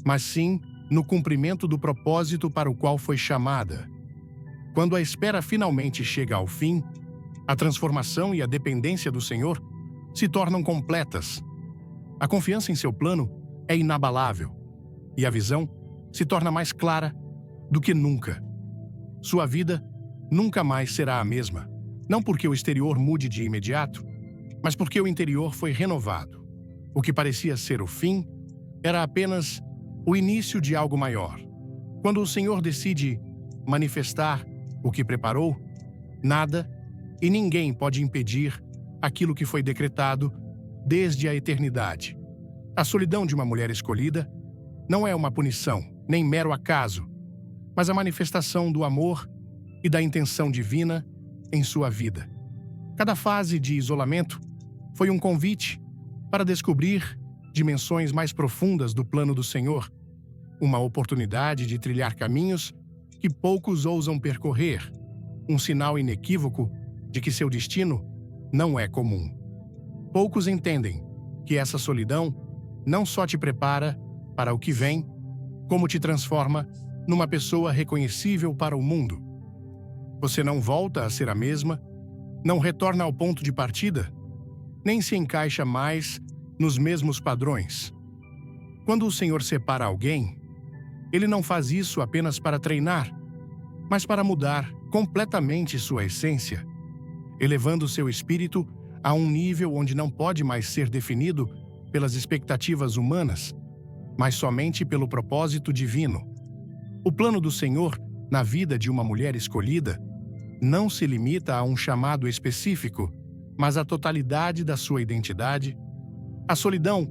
[SPEAKER 1] mas sim no cumprimento do propósito para o qual foi chamada. Quando a espera finalmente chega ao fim, a transformação e a dependência do Senhor se tornam completas. A confiança em seu plano é inabalável e a visão se torna mais clara do que nunca. Sua vida nunca mais será a mesma, não porque o exterior mude de imediato, mas porque o interior foi renovado. O que parecia ser o fim era apenas o início de algo maior. Quando o Senhor decide manifestar o que preparou, nada e ninguém pode impedir aquilo que foi decretado desde a eternidade. A solidão de uma mulher escolhida não é uma punição, nem mero acaso, mas a manifestação do amor e da intenção divina em sua vida. Cada fase de isolamento foi um convite para descobrir dimensões mais profundas do plano do Senhor, uma oportunidade de trilhar caminhos que poucos ousam percorrer, um sinal inequívoco de que seu destino não é comum. Poucos entendem que essa solidão não só te prepara para o que vem, como te transforma numa pessoa reconhecível para o mundo. Você não volta a ser a mesma, não retorna ao ponto de partida, nem se encaixa mais nos mesmos padrões. Quando o Senhor separa alguém, Ele não faz isso apenas para treinar, mas para mudar completamente sua essência, elevando seu espírito a um nível onde não pode mais ser definido pelas expectativas humanas, mas somente pelo propósito divino. O plano do Senhor na vida de uma mulher escolhida não se limita a um chamado específico, mas à totalidade da sua identidade. A solidão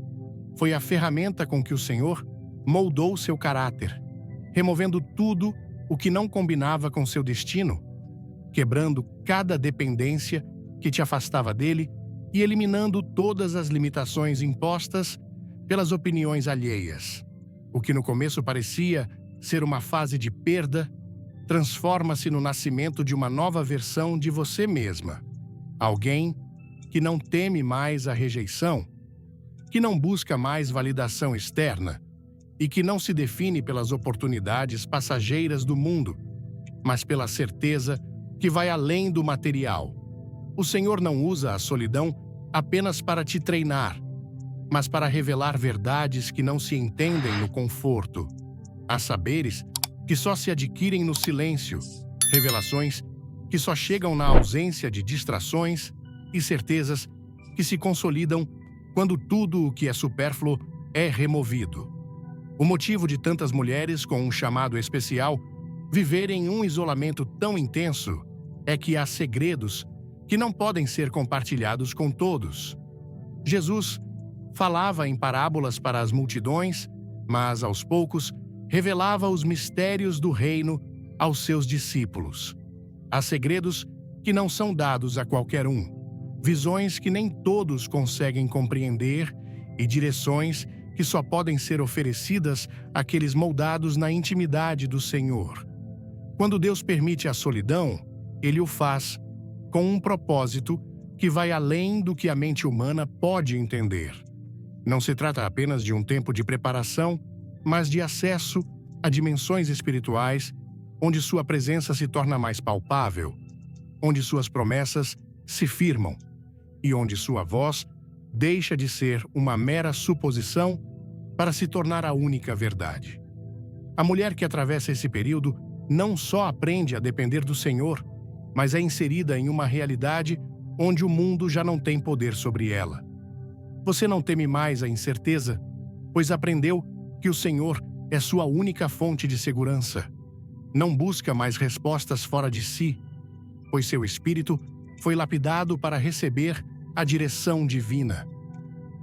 [SPEAKER 1] foi a ferramenta com que o Senhor moldou seu caráter, removendo tudo o que não combinava com seu destino, quebrando cada dependência que te afastava dele e eliminando todas as limitações impostas pelas opiniões alheias. O que no começo parecia ser uma fase de perda, transforma-se no nascimento de uma nova versão de você mesma. Alguém que não teme mais a rejeição, que não busca mais validação externa e que não se define pelas oportunidades passageiras do mundo, mas pela certeza que vai além do material. O Senhor não usa a solidão apenas para te treinar, mas para revelar verdades que não se entendem no conforto. Há saberes que só se adquirem no silêncio, revelações que só chegam na ausência de distrações e certezas que se consolidam quando tudo o que é supérfluo é removido. O motivo de tantas mulheres com um chamado especial viverem um isolamento tão intenso é que há segredos que não podem ser compartilhados com todos. Jesus falava em parábolas para as multidões, mas, aos poucos, revelava os mistérios do reino aos seus discípulos. Há segredos que não são dados a qualquer um, visões que nem todos conseguem compreender e direções que só podem ser oferecidas àqueles moldados na intimidade do Senhor. Quando Deus permite a solidão, Ele o faz com um propósito que vai além do que a mente humana pode entender. Não se trata apenas de um tempo de preparação, mas de acesso a dimensões espirituais onde sua presença se torna mais palpável, onde suas promessas se firmam e onde sua voz deixa de ser uma mera suposição para se tornar a única verdade. A mulher que atravessa esse período não só aprende a depender do Senhor, mas é inserida em uma realidade onde o mundo já não tem poder sobre ela. Você não teme mais a incerteza, pois aprendeu que o Senhor é sua única fonte de segurança. Não busca mais respostas fora de si, pois seu espírito foi lapidado para receber a direção divina.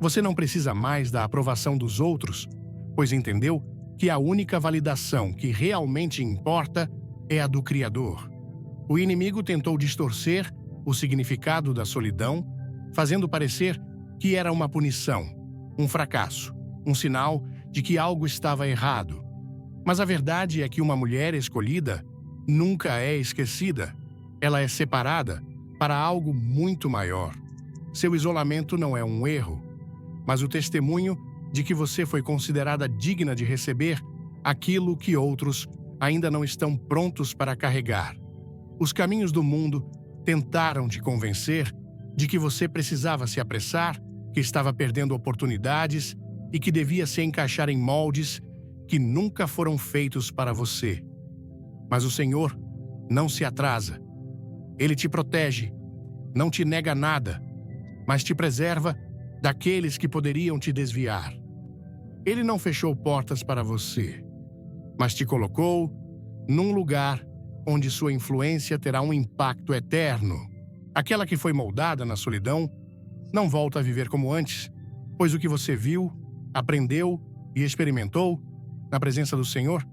[SPEAKER 1] Você não precisa mais da aprovação dos outros, pois entendeu que a única validação que realmente importa é a do Criador. O inimigo tentou distorcer o significado da solidão, fazendo parecer que era uma punição. um fracasso, um sinal de que algo estava errado. Mas a verdade é que uma mulher escolhida nunca é esquecida. Ela é separada para algo muito maior. Seu isolamento não é um erro, mas o testemunho de que você foi considerada digna de receber aquilo que outros ainda não estão prontos para carregar. Os caminhos do mundo tentaram te convencer de que você precisava se apressar, que estava perdendo oportunidades e que devia se encaixar em moldes que nunca foram feitos para você. Mas o Senhor não se atrasa. Ele te protege, não te nega nada, mas te preserva daqueles que poderiam te desviar. Ele não fechou portas para você, mas te colocou num lugar onde sua influência terá um impacto eterno. Aquela que foi moldada na solidão não volta a viver como antes, pois o que você viu, aprendeu e experimentou na presença do Senhor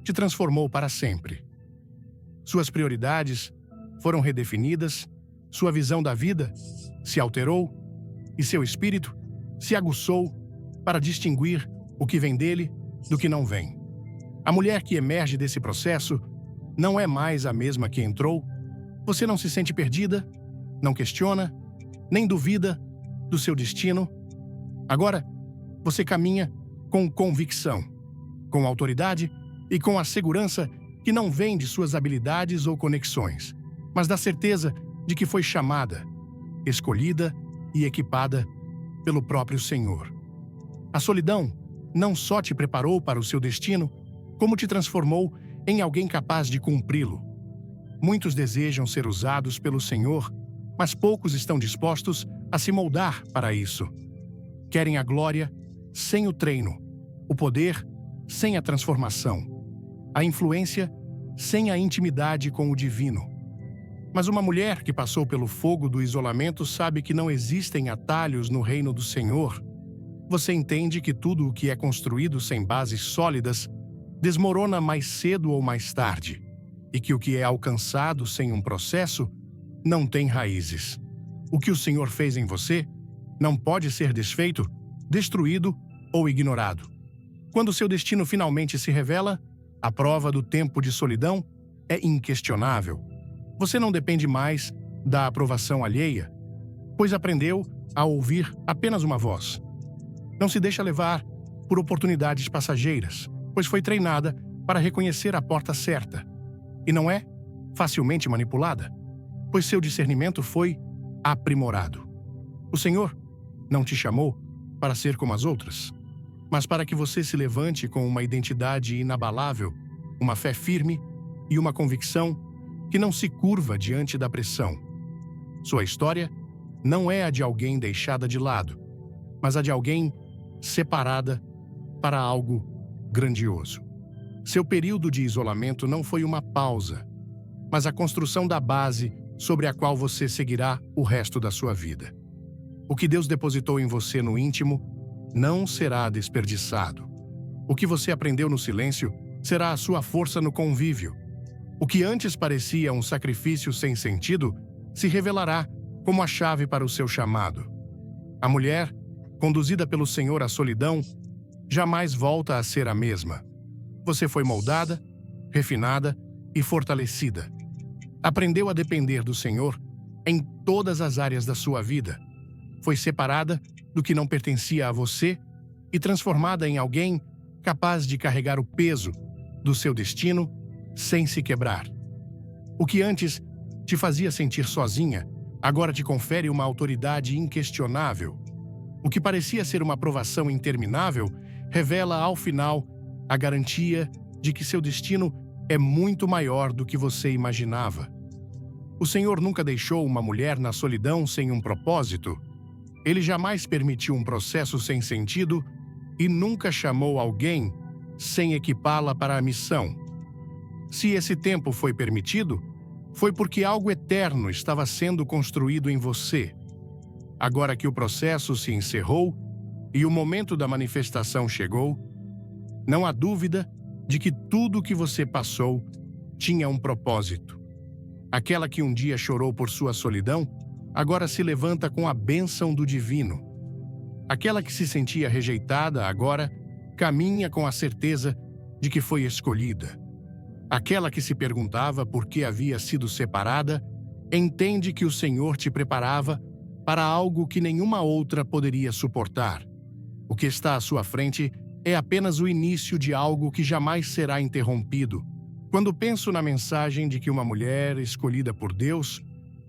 [SPEAKER 1] te transformou para sempre. Suas prioridades foram redefinidas, sua visão da vida se alterou e seu espírito se aguçou para distinguir o que vem dele do que não vem. A mulher que emerge desse processo não é mais a mesma que entrou. Você não se sente perdida, não questiona, nem duvida do seu destino. Agora, você caminha com convicção, com autoridade e com a segurança que não vem de suas habilidades ou conexões, mas da certeza de que foi chamada, escolhida e equipada pelo próprio Senhor. A solidão não só te preparou para o seu destino, como te transformou em alguém capaz de cumpri-lo. Muitos desejam ser usados pelo Senhor, mas poucos estão dispostos a se moldar para isso. Querem a glória sem o treino, o poder sem a transformação, a influência sem a intimidade com o divino. Mas uma mulher que passou pelo fogo do isolamento sabe que não existem atalhos no reino do Senhor. Você entende que tudo o que é construído sem bases sólidas desmorona mais cedo ou mais tarde, e que o que é alcançado sem um processo não tem raízes. O que o Senhor fez em você não pode ser desfeito, destruído ou ignorado. Quando seu destino finalmente se revela, a prova do tempo de solidão é inquestionável. Você não depende mais da aprovação alheia, pois aprendeu a ouvir apenas uma voz. Não se deixa levar por oportunidades passageiras, pois foi treinada para reconhecer a porta certa. E não é facilmente manipulada, pois seu discernimento foi aprimorado. O Senhor não te chamou para ser como as outras, mas para que você se levante com uma identidade inabalável, uma fé firme e uma convicção que não se curva diante da pressão. Sua história não é a de alguém deixada de lado, mas a de alguém separada para algo grandioso. Seu período de isolamento não foi uma pausa, mas a construção da base sobre a qual você seguirá o resto da sua vida. O que Deus depositou em você no íntimo não será desperdiçado. O que você aprendeu no silêncio será a sua força no convívio. O que antes parecia um sacrifício sem sentido se revelará como a chave para o seu chamado. A mulher, conduzida pelo Senhor à solidão, jamais volta a ser a mesma. Você foi moldada, refinada e fortalecida. Aprendeu a depender do Senhor em todas as áreas da sua vida. Foi separada do que não pertencia a você e transformada em alguém capaz de carregar o peso do seu destino sem se quebrar. O que antes te fazia sentir sozinha, agora te confere uma autoridade inquestionável. O que parecia ser uma provação interminável revela ao final a garantia de que seu destino é muito maior do que você imaginava. O Senhor nunca deixou uma mulher na solidão sem um propósito. Ele jamais permitiu um processo sem sentido e nunca chamou alguém sem equipá-la para a missão. Se esse tempo foi permitido, foi porque algo eterno estava sendo construído em você. Agora que o processo se encerrou e o momento da manifestação chegou, não há dúvida de que tudo o que você passou tinha um propósito. Aquela que um dia chorou por sua solidão, agora se levanta com a bênção do divino. Aquela que se sentia rejeitada agora caminha com a certeza de que foi escolhida. Aquela que se perguntava por que havia sido separada entende que o Senhor te preparava para algo que nenhuma outra poderia suportar. O que está à sua frente é apenas o início de algo que jamais será interrompido. Quando penso na mensagem de que uma mulher escolhida por Deus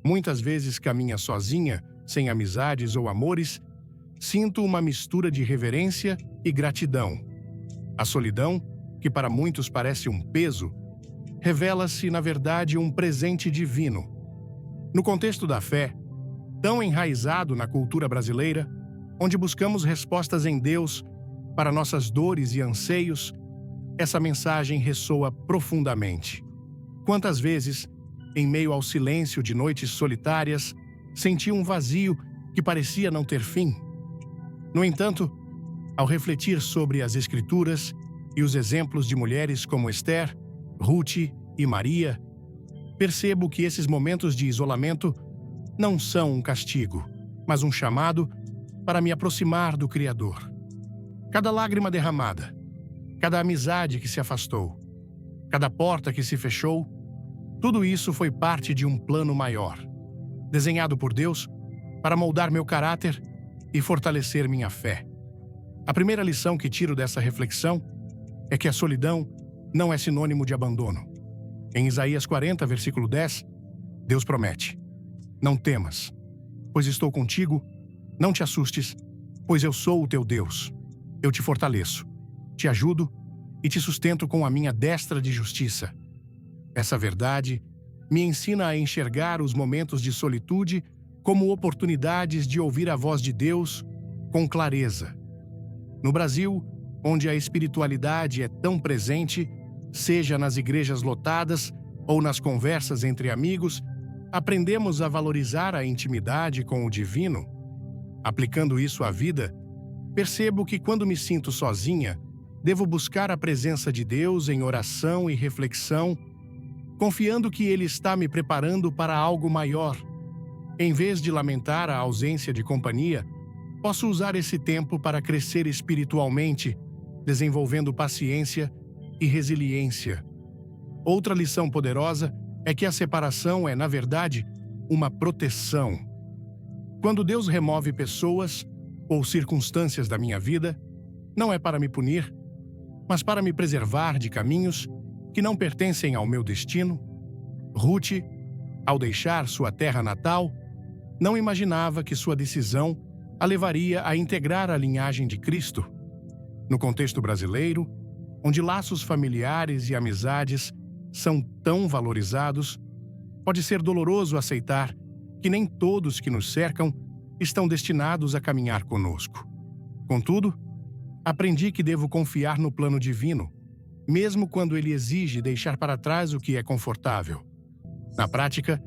[SPEAKER 1] muitas vezes caminha sozinha, sem amizades ou amores, sinto uma mistura de reverência e gratidão. A solidão, que para muitos parece um peso, revela-se, na verdade, um presente divino. No contexto da fé, tão enraizado na cultura brasileira, onde buscamos respostas em Deus para nossas dores e anseios, essa mensagem ressoa profundamente. Quantas vezes, em meio ao silêncio de noites solitárias, senti um vazio que parecia não ter fim? No entanto, ao refletir sobre as Escrituras e os exemplos de mulheres como Esther, Ruth e Maria, percebo que esses momentos de isolamento não são um castigo, mas um chamado para me aproximar do Criador. Cada lágrima derramada, cada amizade que se afastou, cada porta que se fechou, tudo isso foi parte de um plano maior, desenhado por Deus para moldar meu caráter e fortalecer minha fé. A primeira lição que tiro dessa reflexão é que a solidão não é sinônimo de abandono. Em Isaías 40, versículo 10, Deus promete: "Não temas, pois estou contigo, não te assustes, pois eu sou o teu Deus. Eu te fortaleço, te ajudo e te sustento com a minha destra de justiça." Essa verdade me ensina a enxergar os momentos de solitude como oportunidades de ouvir a voz de Deus com clareza. No Brasil, onde a espiritualidade é tão presente, seja nas igrejas lotadas ou nas conversas entre amigos, aprendemos a valorizar a intimidade com o divino. Aplicando isso à vida, percebo que quando me sinto sozinha, devo buscar a presença de Deus em oração e reflexão, confiando que Ele está me preparando para algo maior. Em vez de lamentar a ausência de companhia, posso usar esse tempo para crescer espiritualmente, desenvolvendo paciência e resiliência. Outra lição poderosa é que a separação é, na verdade, uma proteção. Quando Deus remove pessoas ou circunstâncias da minha vida, não é para me punir, mas para me preservar de caminhos que não pertencem ao meu destino. Ruth, ao deixar sua terra natal, não imaginava que sua decisão a levaria a integrar a linhagem de Cristo. No contexto brasileiro, onde laços familiares e amizades são tão valorizados, pode ser doloroso aceitar que nem todos que nos cercam estão destinados a caminhar conosco. Contudo, aprendi que devo confiar no plano divino, mesmo quando ele exige deixar para trás o que é confortável. Na prática,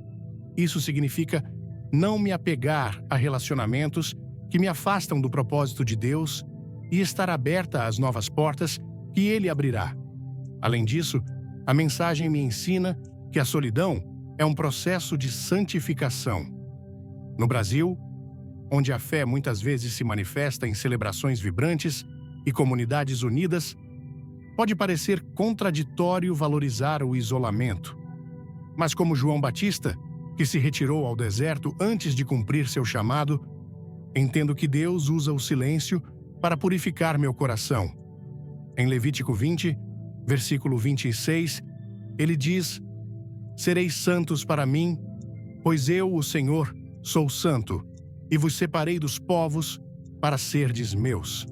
[SPEAKER 1] isso significa não me apegar a relacionamentos que me afastam do propósito de Deus e estar aberta às novas portas que Ele abrirá. Além disso, a mensagem me ensina que a solidão é um processo de santificação. No Brasil, onde a fé muitas vezes se manifesta em celebrações vibrantes e comunidades unidas, pode parecer contraditório valorizar o isolamento. Mas como João Batista, que se retirou ao deserto antes de cumprir seu chamado, entendo que Deus usa o silêncio para purificar meu coração. Em Levítico 20, versículo 26, ele diz: "Sereis santos para mim, pois eu, o Senhor, sou santo, e vos separei dos povos para serdes meus."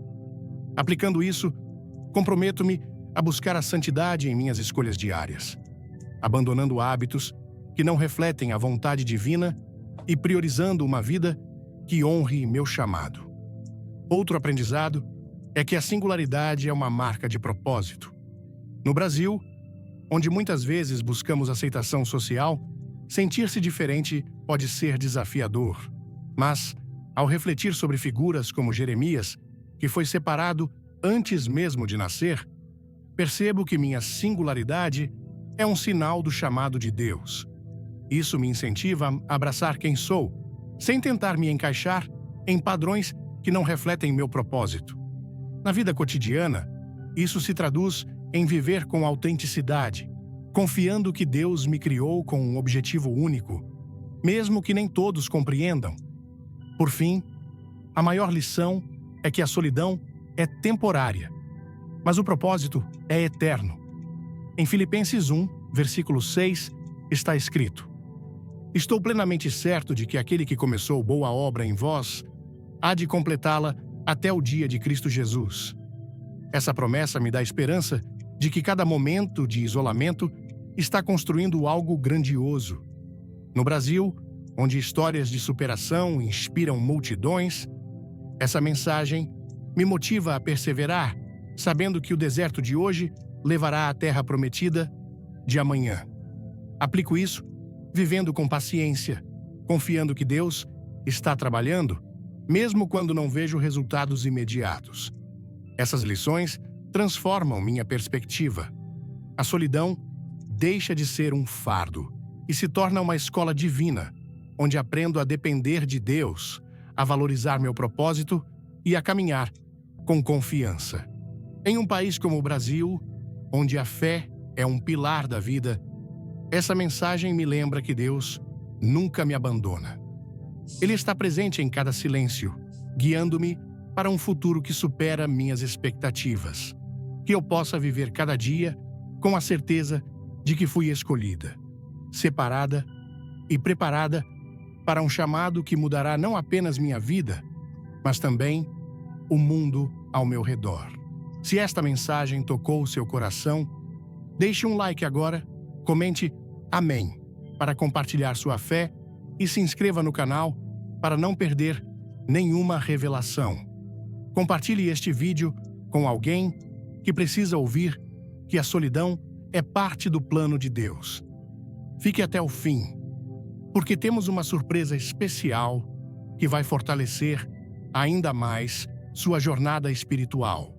[SPEAKER 1] Aplicando isso, comprometo-me a buscar a santidade em minhas escolhas diárias, abandonando hábitos que não refletem a vontade divina e priorizando uma vida que honre meu chamado. Outro aprendizado é que a singularidade é uma marca de propósito. No Brasil, onde muitas vezes buscamos aceitação social, sentir-se diferente pode ser desafiador. Mas, ao refletir sobre figuras como Jeremias, que foi separado antes mesmo de nascer, percebo que minha singularidade é um sinal do chamado de Deus. Isso me incentiva a abraçar quem sou, sem tentar me encaixar em padrões que não refletem meu propósito. Na vida cotidiana, isso se traduz em viver com autenticidade, confiando que Deus me criou com um objetivo único, mesmo que nem todos compreendam. Por fim, a maior lição é que a solidão é temporária, mas o propósito é eterno. Em Filipenses 1, versículo 6, está escrito: Estou plenamente certo de que aquele que começou boa obra em vós há de completá-la até o dia de Cristo Jesus. Essa promessa me dá esperança de que cada momento de isolamento está construindo algo grandioso. No Brasil, onde histórias de superação inspiram multidões, essa mensagem me motiva a perseverar, sabendo que o deserto de hoje levará à terra prometida de amanhã. Aplico isso vivendo com paciência, confiando que Deus está trabalhando, mesmo quando não vejo resultados imediatos. Essas lições transformam minha perspectiva. A solidão deixa de ser um fardo e se torna uma escola divina, onde aprendo a depender de Deus, a valorizar meu propósito e a caminhar com confiança. Em um país como o Brasil, onde a fé é um pilar da vida, essa mensagem me lembra que Deus nunca me abandona. Ele está presente em cada silêncio, guiando-me para um futuro que supera minhas expectativas. Que eu possa viver cada dia com a certeza de que fui escolhida, separada e preparada para um chamado que mudará não apenas minha vida, mas também o mundo ao meu redor. Se esta mensagem tocou o seu coração, deixe um like agora, comente Amém para compartilhar sua fé e se inscreva no canal para não perder nenhuma revelação. Compartilhe este vídeo com alguém que precisa ouvir que a solidão é parte do plano de Deus. Fique até o fim, porque temos uma surpresa especial que vai fortalecer ainda mais sua jornada espiritual.